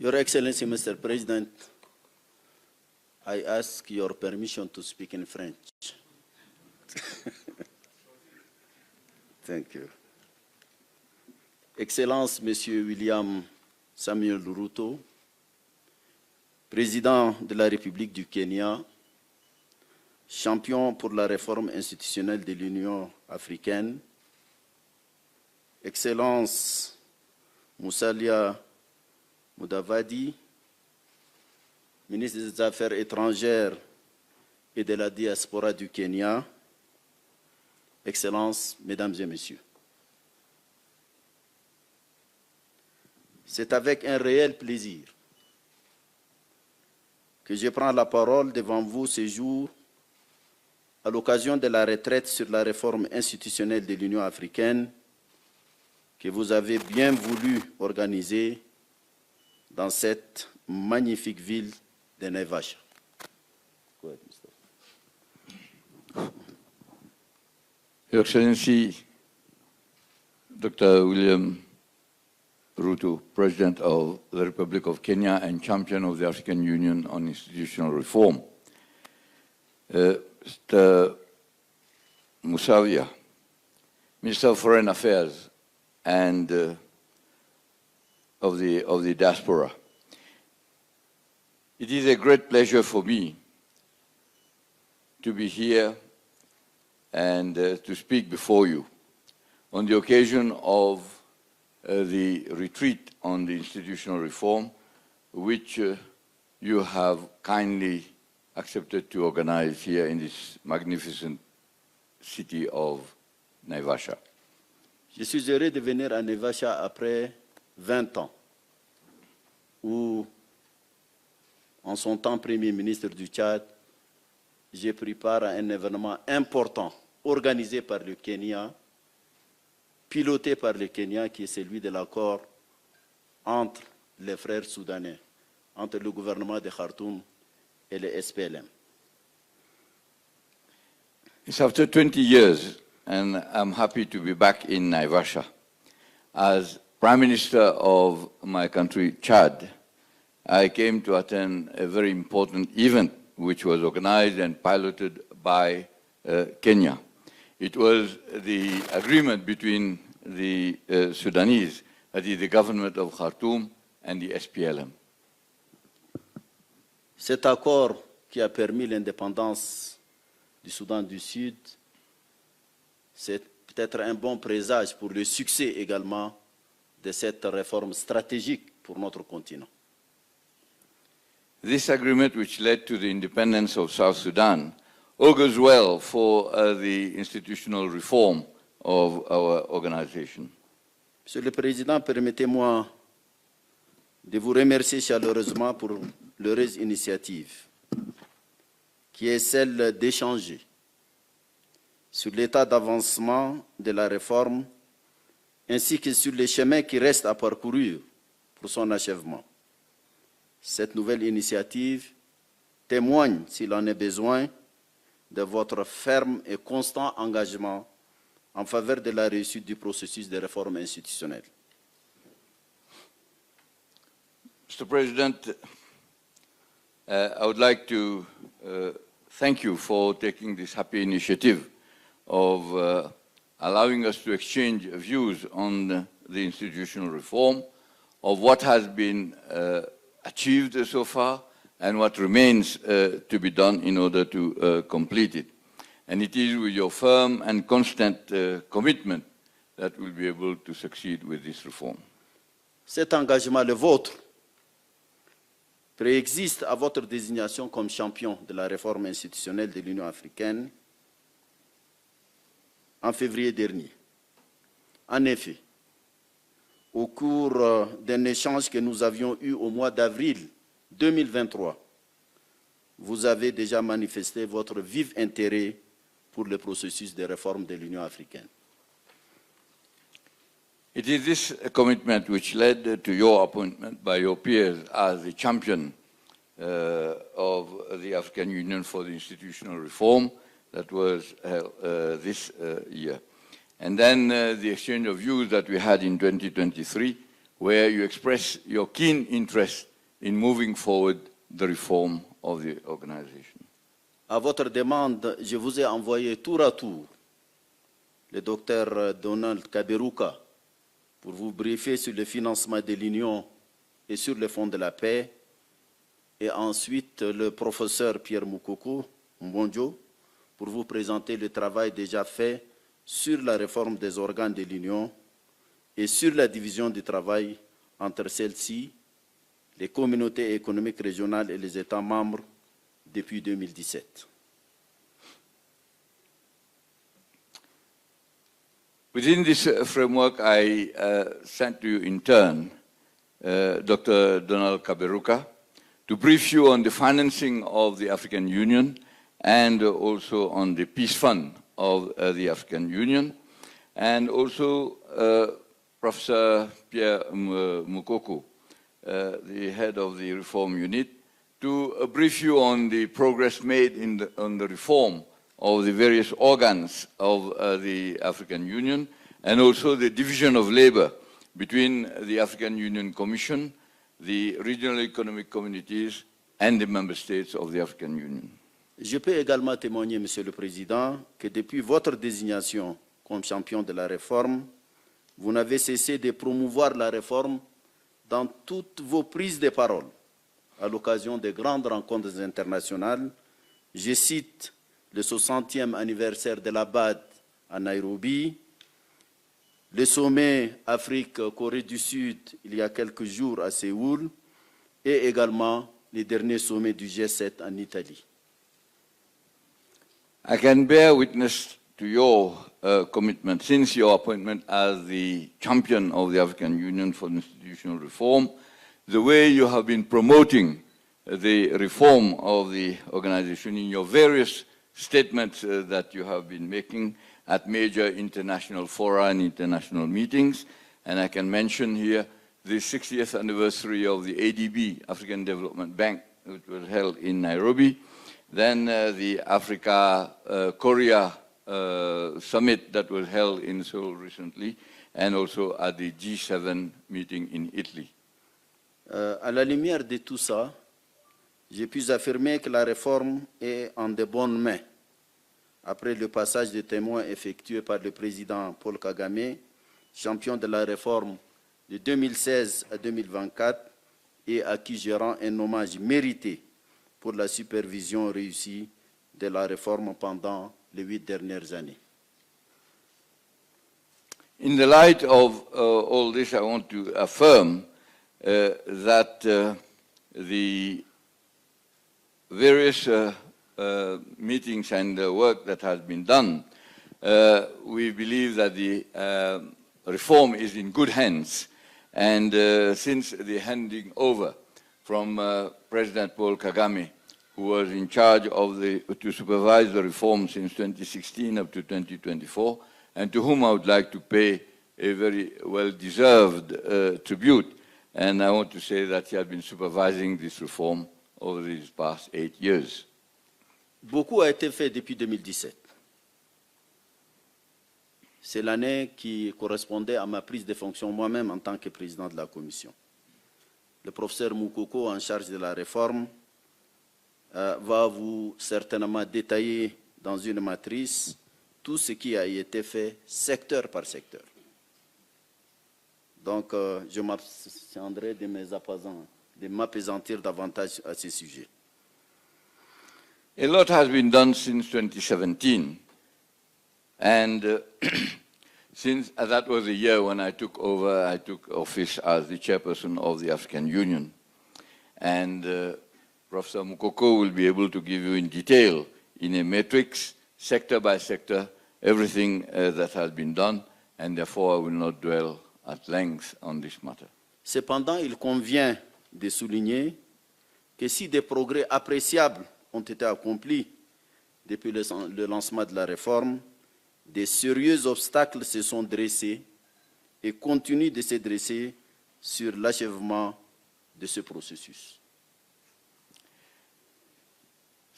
Your Excellency, Mr. President, I ask your permission to speak in French. Thank you. Excellence, Monsieur William Samuel Ruto, Président de la République du Kenya, champion pour la réforme institutionnelle de l'Union africaine, Excellence Musalia Mudavadi, ministre des Affaires étrangères et de la diaspora du Kenya, Excellences, Mesdames et Messieurs. C'est avec un réel plaisir que je prends la parole devant vous ce jour à l'occasion de la retraite sur la réforme institutionnelle de l'Union africaine que vous avez bien voulu organiser dans cette magnifique ville de Naivasha. Your Excellency, Dr. William Ruto, President of the Republic of Kenya and champion of the African Union on institutional reform. Mr. Musalia, Minister of Foreign Affairs and of the diaspora. It is a great pleasure for me to be here and to speak before you on the occasion of the retreat on the institutional reform, which you have kindly accepted to organize here in this magnificent city of Naivasha. Je suis heureux de venir à Naivasha après 20 ans, où, en son temps Premier ministre du Tchad, j'ai pris part à un événement important organisé par le Kenya, piloté par le Kenya, qui est celui de l'accord entre les frères soudanais, entre le gouvernement de Khartoum et le SPLM. It's after 20 years, and I'm happy to be back in Naivasha. As Prime Minister of my country, Chad, I came to attend a very important event which was organized and piloted by Kenya. It was the agreement between the Sudanese, that is the government of Khartoum, and the SPLM. Cet accord qui a permis l'indépendance du Soudan du Sud, c'est peut-être un bon présage pour le succès également de cette réforme stratégique pour notre continent. This agreement, which led to the independence of South Sudan, augurs well for the institutional reform of our organization. Monsieur le Président, permettez-moi de vous remercier chaleureusement pour l'heureuse initiative qui est celle d'échanger sur l'état d'avancement de la réforme ainsi que sur les chemins qui restent à parcourir pour son achèvement. Cette nouvelle initiative témoigne, s'il en est besoin, de votre ferme et constant engagement en faveur de la réussite du processus de réforme institutionnelle. Mr. President, I would like to thank you for taking this happy initiative of allowing us to exchange views on the institutional reform, of what has been achieved so far, and what remains to be done in order to complete it. And it is with your firm and constant commitment that we'll be able to succeed with this reform. Cet engagement, le vôtre, préexiste à votre désignation comme champion de la réforme institutionnelle de l'Union africaine en février dernier. En effet, au cours d'un échange que nous avions eu au mois d'avril 2023, vous avez déjà manifesté votre vif intérêt pour le processus de réforme de l'Union africaine. It is this commitment which led to your appointment by your peers as the champion of the African Union for the institutional reform that was this year. And then the exchange of views that we had in 2023, where you expressed your keen interest in moving forward the reform of the organization. À votre demande, je vous ai envoyé tour à tour le docteur Donald Kaberuka pour vous briefer sur le financement de l'Union et sur le Fonds de la paix, et ensuite le professeur Pierre Moukoko Mbonjo pour vous présenter le travail déjà fait sur la réforme des organes de l'Union et sur la division du travail entre celles-ci, les communautés économiques régionales et les États membres depuis 2017. Within this framework, I sent to you in turn Dr. Donald Kaberuka to brief you on the financing of the African Union and also on the Peace Fund of the African Union, and also Professor Pierre Moukoko, the head of the Reform Unit, to brief you on the progress made on the reform of the various organs of the African Union, and also the division of labor between the African Union Commission, the regional economic communities, and the member states of the African Union. Je peux également témoigner, Monsieur le Président, que depuis votre désignation comme champion de la réforme, vous n'avez cessé de promouvoir la réforme dans toutes vos prises de parole à l'occasion des grandes rencontres internationales. Je cite le 60e anniversaire de la BAD à Nairobi, le sommet Afrique-Corée du Sud il y a quelques jours à Séoul et également les derniers sommets du G7 en Italie. I can bear witness to your commitment since your appointment as the champion of the African Union for institutional reform, the way you have been promoting the reform of the organization in your various statements that you have been making at major international fora and international meetings. And I can mention here the 60th anniversary of the ADB, African Development Bank, which was held in Nairobi. Then the Africa-Korea summit that was held in Seoul recently, and also at the G7 meeting in Italy. À la lumière de tout ça, j'ai pu affirmer que la réforme est en de bonnes mains. Après le passage de témoins effectué par le président Paul Kagame, champion de la réforme de 2016 à 2024, et à qui je rends un hommage mérité pour la supervision réussie de la réforme pendant les 8 dernières années. In the light of all this, I want to affirm that the various meetings and work that has been done, we believe that the reform is in good hands. And since the handing over from President Paul Kagame, who was in charge to supervise the reform since 2016 up to 2024, and to whom I would like to pay a very well-deserved tribute. And I want to say that he has been supervising this reform over these past 8 years. Beaucoup a été fait depuis 2017. C'est l'année qui correspondait à ma prise de fonction moi-même en tant que président de la Commission. Le professeur Moukoko, en charge de la réforme, va vous certainement détailler dans une matrice tout ce qui a été fait secteur par secteur. Donc, je m'abstiendrai de m'appesantir davantage à ce sujet. A lot has been done since 2017, and since that was the year when I took office as the chairperson of the African Union. And Professor Moukoko will be able to give you in detail, in a matrix, sector by sector, everything that has been done, and therefore I will not dwell at length on this matter. Cependant, il convient de souligner que si des progrès appréciables ont été accomplis depuis le lancement de la réforme, des sérieux obstacles se sont dressés et continuent de se dresser sur l'achèvement de ce processus.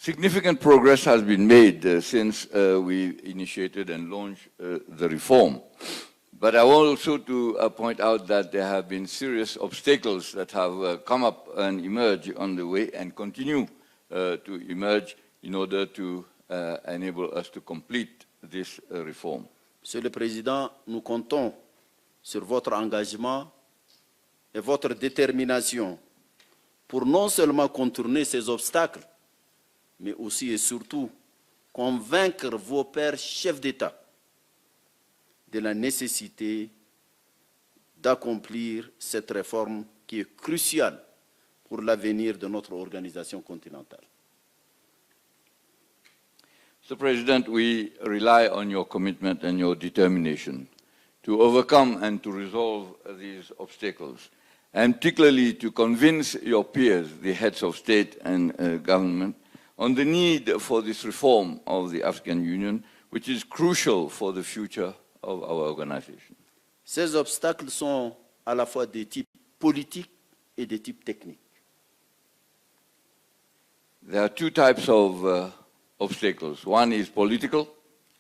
Significant progress has been made since we initiated and launched the reform. But I want also to point out that there have been serious obstacles that have come up and emerged on the way and continue to emerge in order to enable us to complete this reform. Monsieur le Président, nous comptons sur votre engagement et votre détermination pour non seulement contourner ces obstacles, mais aussi et surtout convaincre vos pairs chefs d'État de la nécessité d'accomplir cette réforme qui est cruciale pour l'avenir de notre organisation continentale. Mr. President, we rely on your commitment and your determination to overcome and to resolve these obstacles, and particularly to convince your peers, the heads of state and government, on the need for this reform of the African Union, which is crucial for the future of our organization. Ces obstacles sont à la fois de type politique et de type technique. There are two types of obstacles. One is political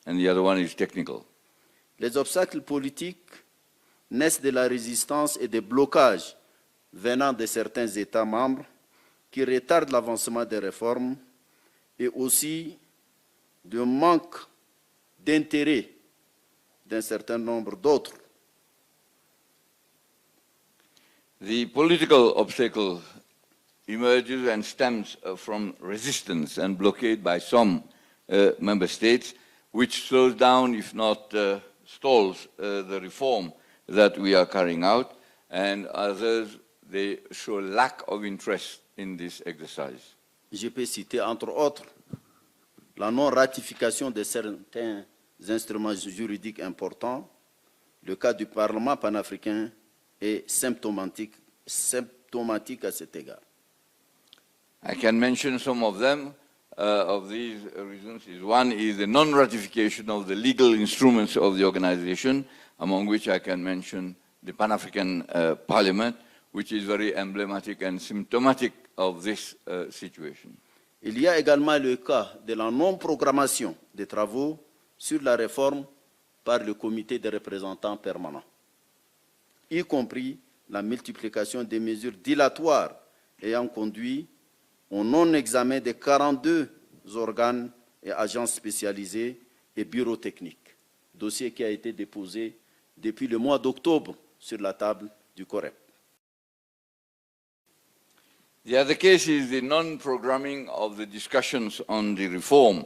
and the other one is technical. Les obstacles politiques naissent de la résistance et des blocages venant de certains États membres qui retardent l'avancement des réformes et aussi du manque d'intérêt d'un certain nombre d'autres. The political obstacle emerges and stems from resistance and blockade by some member states, which slows down, if not stalls, the reform that we are carrying out, and others, they show lack of interest in this exercise. Je peux citer entre autres la non-ratification de certains instruments juridiques importants. Le cas du Parlement panafricain est symptomatique à cet égard. I can mention some of them. Of these reasons, one is the non-ratification of the legal instruments of the organization, among which I can mention the Pan-African Parliament, which is very emblematic and symptomatic of this situation. Il y a également le cas de la non-programmation des travaux sur la réforme par le comité des représentants permanents, y compris la multiplication des mesures dilatoires ayant conduit au non-examen des 42 organes et agences spécialisées et bureaux techniques, dossier qui a été déposé depuis le mois d'octobre sur la table du COREP. The other case is the non-programming of the discussions on the reform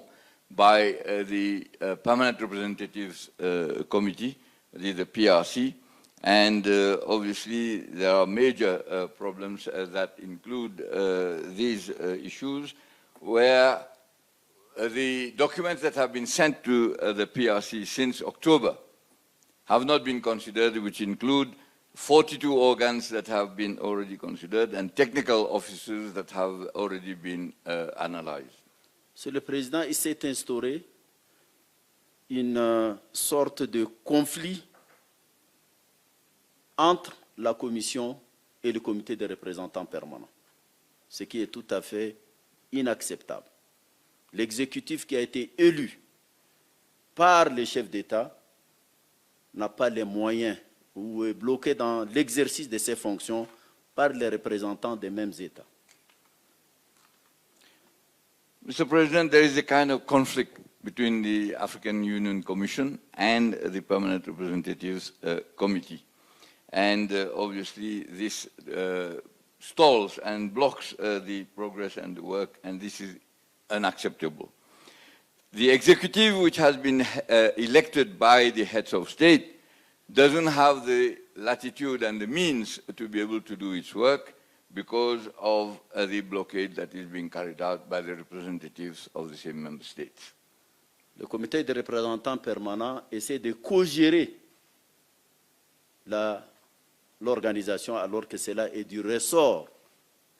by the Permanent Representatives Committee, the PRC, and obviously there are major problems that include these issues where the documents that have been sent to the PRC since October have not been considered, which include 42 organs that have been already considered and technical officers that have already been analyzed. Monsieur le Président, il s'est instauré une sorte de conflit entre la Commission et le comité des représentants permanents, ce qui est tout à fait inacceptable. L'exécutif qui a été élu par les chefs d'État n'a pas les moyens ou est bloqué dans l'exercice de ses fonctions par les représentants des mêmes États. Mr. President, there is a kind of conflict between the African Union Commission and the Permanent Representatives Committee. And obviously this stalls and blocks the progress and the work, and this is unacceptable. The executive, which has been elected by the heads of state, doesn't have the latitude and the means to be able to do its work because of the blockade that is being carried out by the representatives of the same member states. Le comité des représentants permanents essaie de co-gérer l'organisation alors que cela est du ressort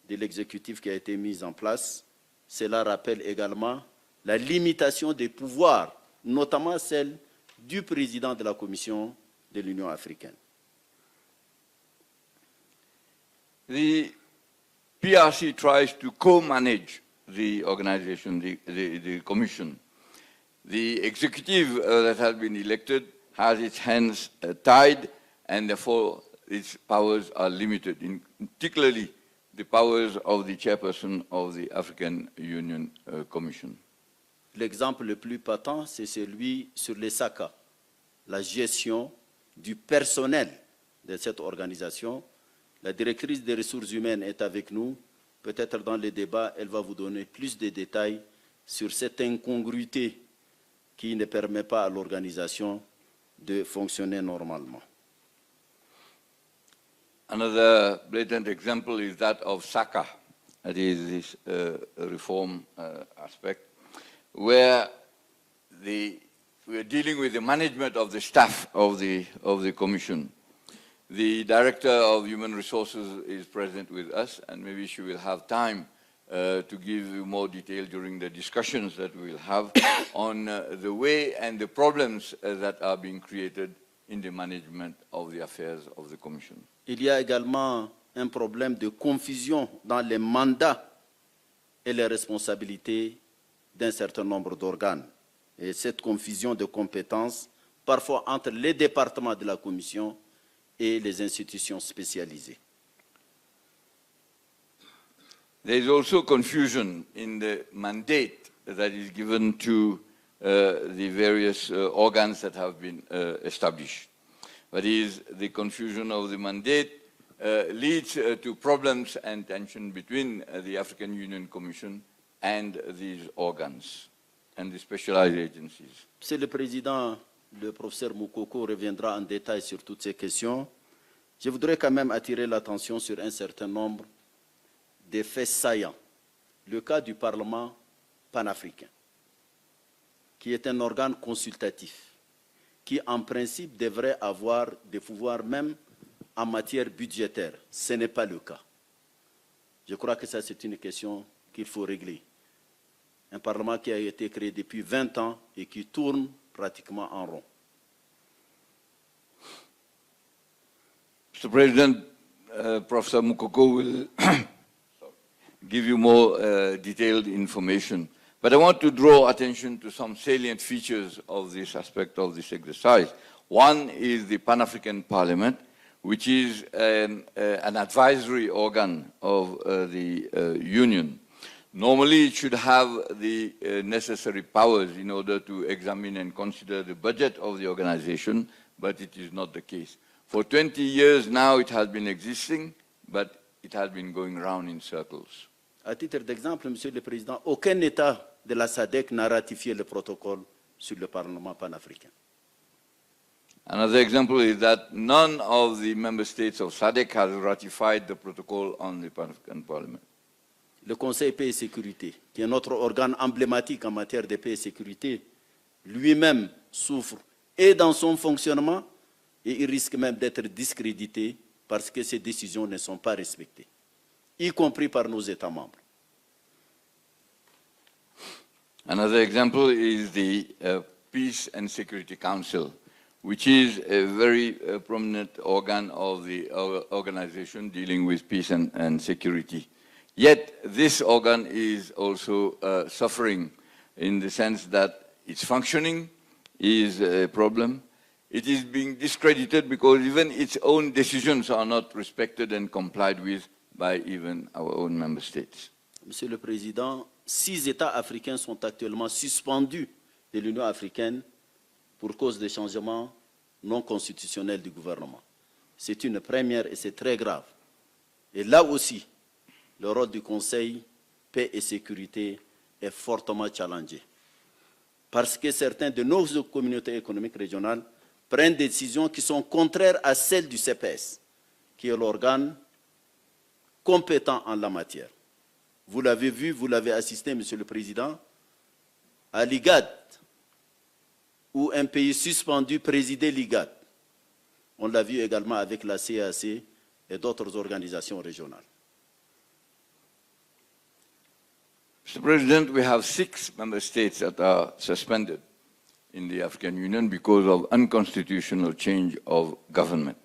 de l'exécutif qui a été mis en place. Cela rappelle également la limitation des pouvoirs, notamment celle du président de la Commission de l'Union africaine. The PRC tries to co-manage the organization, the commission. The executive that has been elected has its hands tied, and therefore its powers are limited, particularly the powers of the chairperson of the African Union Commission. L'exemple le plus patent, c'est celui sur les SACA, la gestion du personnel de cette organisation. La directrice des ressources humaines est avec nous. Peut-être dans les débats, elle va vous donner plus de détails sur cette incongruité qui ne permet pas à l'organisation de fonctionner normalement. Another blatant example is that of SACA, that is this reform aspect, where we are dealing with the management of the staff of the Commission. The Director of Human Resources is present with us, and maybe she will have time to give you more detail during the discussions that we will have on the way and the problems that are being created in the management of the affairs of the Commission. Il y a également un problème de confusion dans les mandats et les responsabilités d'un certain nombre d'organes. Et cette confusion de compétences, parfois entre les départements de la Commission et les institutions spécialisées. There is also confusion in the mandate that is given to the various organs that have been established. That is, the confusion of the mandate leads to problems and tension between the African Union Commission and these organs and the specialized agencies. Monsieur le Président, le professeur Moukoko reviendra en détail sur toutes ces questions. Je voudrais quand même attirer l'attention sur un certain nombre de faits saillants. Le cas du Parlement panafricain, qui est un organe consultatif, qui en principe devrait avoir des pouvoirs même en matière budgétaire. Ce n'est pas le cas. Je crois que ça, c'est une question qu'il faut régler. Un Parlement qui a été créé depuis 20 ans et qui tourne pratiquement en rond. Mr. President, Professor Moukoko will give you more detailed information. But I want to draw attention to some salient features of this aspect of this exercise. One is the Pan-African Parliament, which is an advisory organ of the Union. Normally, it should have the necessary powers in order to examine and consider the budget of the organization, but it is not the case. For 20 years now, it has been existing, but it has been going round in circles. À titre d'exemple, Monsieur le Président, aucun État de la SADC n'a ratifié le protocole sur le Parlement panafricain. Another example is that none of the member states of SADC has ratified the protocol on the Pan-African Parliament. Le Conseil paix et sécurité, qui est notre organe emblématique en matière de paix et sécurité, lui-même souffre et dans son fonctionnement, et il risque même d'être discrédité parce que ses décisions ne sont pas respectées, y compris par nos États membres. Another example is the Peace and Security Council, which is a very prominent organ of the organization dealing with peace and security. Yet this organ is also suffering in the sense that its functioning is a problem. It is being discredited because even its own decisions are not respected and complied with by even our own member states. Monsieur le Président, 6 États africains sont actuellement suspendus de l'Union africaine pour cause de changements non constitutionnels du gouvernement. C'est une première et c'est très grave. Et là aussi, le rôle du Conseil paix et sécurité est fortement challengé. Parce que certains de nos communautés économiques régionales prennent des décisions qui sont contraires à celles du CPS, qui est l'organe compétent en la matière. Vous l'avez vu, vous l'avez assisté, Monsieur le Président, à l'IGAD, où un pays suspendu présidait l'IGAD. On l'a vu également avec la CAC et d'autres organisations régionales. Mr. President, we have 6 member states that are suspended in the African Union because of unconstitutional change of government.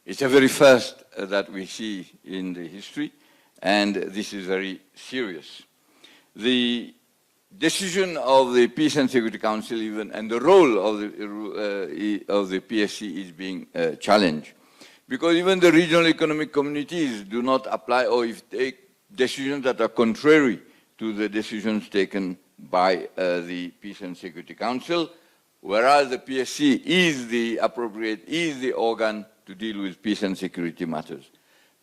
It's the very first that we see in the history, and this is very serious. The decision of the Peace and Security Council even and the role of the PSC is being challenged. Because even the regional economic communities do not apply or if take decisions that are contrary to the decisions taken by the Peace and Security Council, whereas the PSC is the organ to deal with peace and security matters.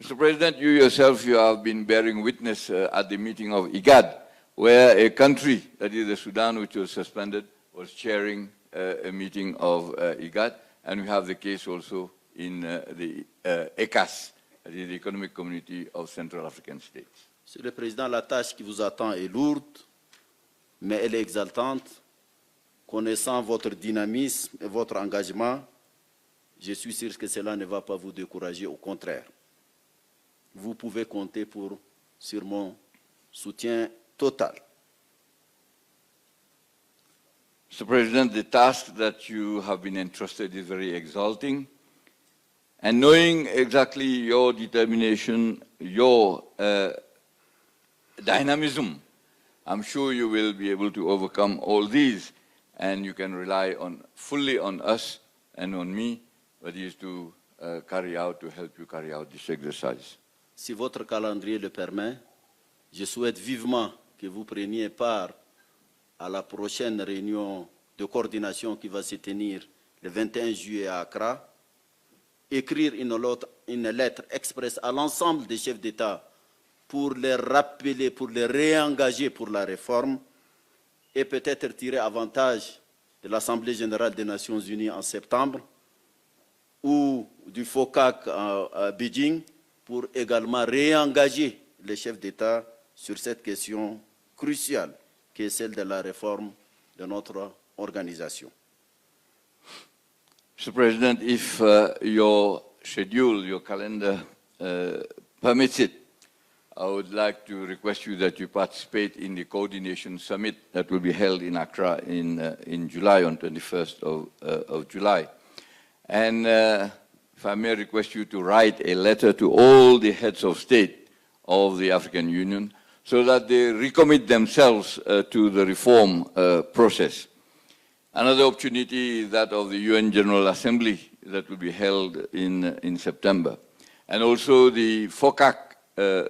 Mr. President, you yourself, you have been bearing witness at the meeting of IGAD, where a country, that is the Sudan, which was suspended, was chairing a meeting of IGAD, and we have the case also in the ECAS, that is the Economic Community of Central African States. Monsieur le Président, la tâche qui vous attend est lourde, mais elle est exaltante. Connaissant votre dynamisme et votre engagement, je suis sûr que cela ne va pas vous décourager, au contraire. Vous pouvez compter sur mon soutien total. Mr. President, the task that you have been entrusted is very exalting. And knowing exactly your determination, your dynamism, I'm sure you will be able to overcome all these, and you can rely fully on us and on me, that is to help you carry out this exercise. Si votre calendrier le permet, je souhaite vivement que vous preniez part à la prochaine réunion de coordination qui va se tenir le 21 juillet à Accra, écrire une lettre expresse à l'ensemble des chefs d'État pour les rappeler, pour les réengager pour la réforme et peut-être tirer avantage de l'Assemblée générale des Nations unies en septembre ou du FOCAC à Beijing pour également réengager les chefs d'État sur cette question cruciale qui est celle de la réforme de notre organisation. Mr. President, if your schedule, your calendar permits it, I would like to request you that you participate in the coordination summit that will be held in Accra in July, on 21st of July. And if I may request you to write a letter to all the heads of state of the African Union so that they recommit themselves to the reform process. Another opportunity is that of the UN General Assembly that will be held in September. And also the FOCAC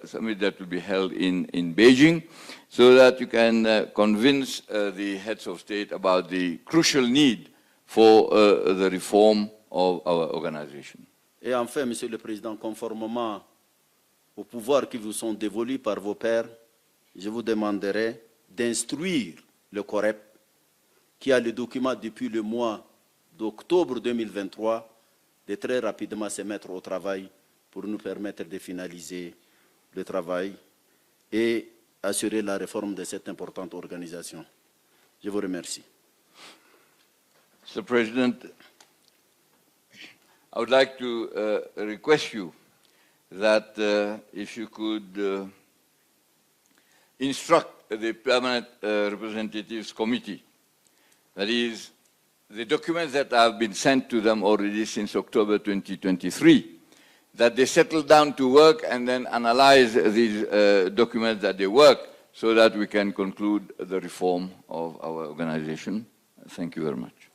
summit that will be held in Beijing, so that you can convince the heads of state about the crucial need for the reform of our organization. Et enfin, Monsieur le Président, conformément aux pouvoirs qui vous sont dévolus par vos pairs, je vous demanderai d'instruire le COREP, qui a le document depuis le mois d'octobre 2023, de très rapidement se mettre au travail pour nous permettre de finaliser le travail et assurer la réforme de cette importante organisation. Je vous remercie. Mr. President, I would like to request you that if you could instruct the Permanent Representatives Committee, that is, the documents that have been sent to them already since October 2023, that they settle down to work and then analyze these documents that they work so that we can conclude the reform of our organization. Thank you very much.